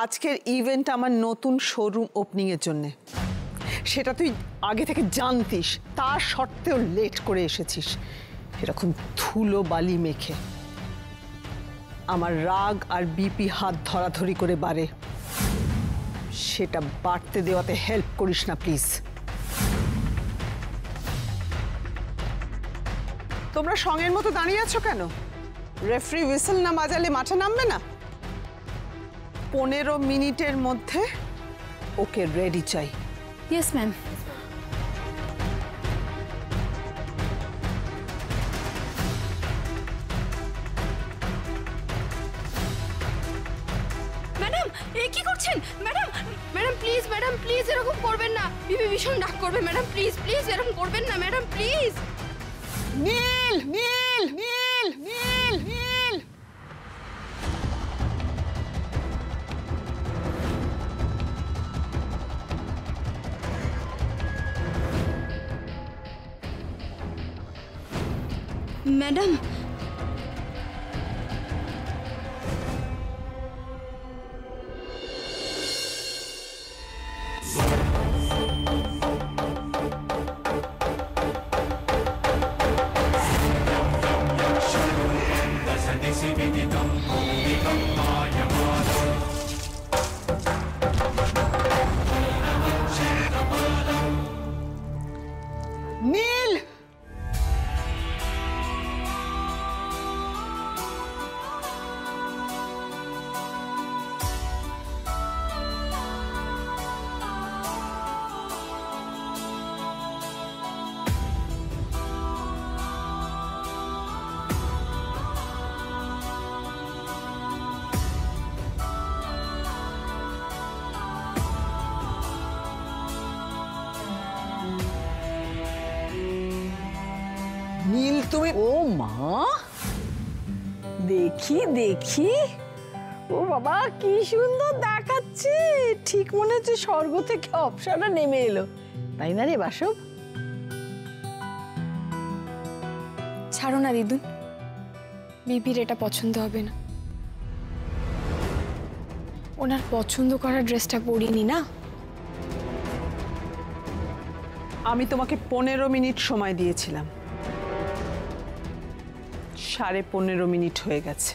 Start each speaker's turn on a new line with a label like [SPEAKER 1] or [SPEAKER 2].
[SPEAKER 1] আজকের ইভেন্ট আমার নতুন শোরুম ওপেনিং এর জন্য, সেটা তুই আগে থেকে জানতিস, তার সত্ত্বেও লেট করে এসেছিস এরকম ধুলো বালি মেখে। আমার রাগ আর বিপি হাত ধরাধরি করে বাড়ে, সেটা বাড়তে দেওয়াতে হেল্প করিস না প্লিজ। তোমরা সঙ্গের মতো দাঁড়িয়ে আছো কেন? রেফারি হুইসেল না বাজালে মাঠে নামবে না? 15 মিনিটের মধ্যে ওকে রেডি চাই।
[SPEAKER 2] Yes ma'am. ম্যাডাম এ কি করছেন? Madam madam please, madam please এরকম করবেন না, বিবি ভীষণ ডাক করবে। ম্যাডাম প্লিজ প্লিজ এরকম করবেন না ম্যাডাম প্লিজ।
[SPEAKER 1] নীল নীল নীল নীল নীল
[SPEAKER 2] ম্যাডাম
[SPEAKER 1] নীল নীল তুমি
[SPEAKER 3] ও মা, দেখি দেখি, ও বাবা কি সুন্দর দেখাচ্ছে, ঠিক মনে হচ্ছে স্বর্গ থেকে অপ্সরা নেমে এলো, তাই না রে বাসব?
[SPEAKER 2] ছাড়ো না দিদুন, বিবির এটা পছন্দ হবে না। ওনার পছন্দ করা ড্রেসটা পরিনি না।
[SPEAKER 1] আমি তোমাকে 15 মিনিট সময় দিয়েছিলাম, 15.5 মিনিট হয়ে গেছে।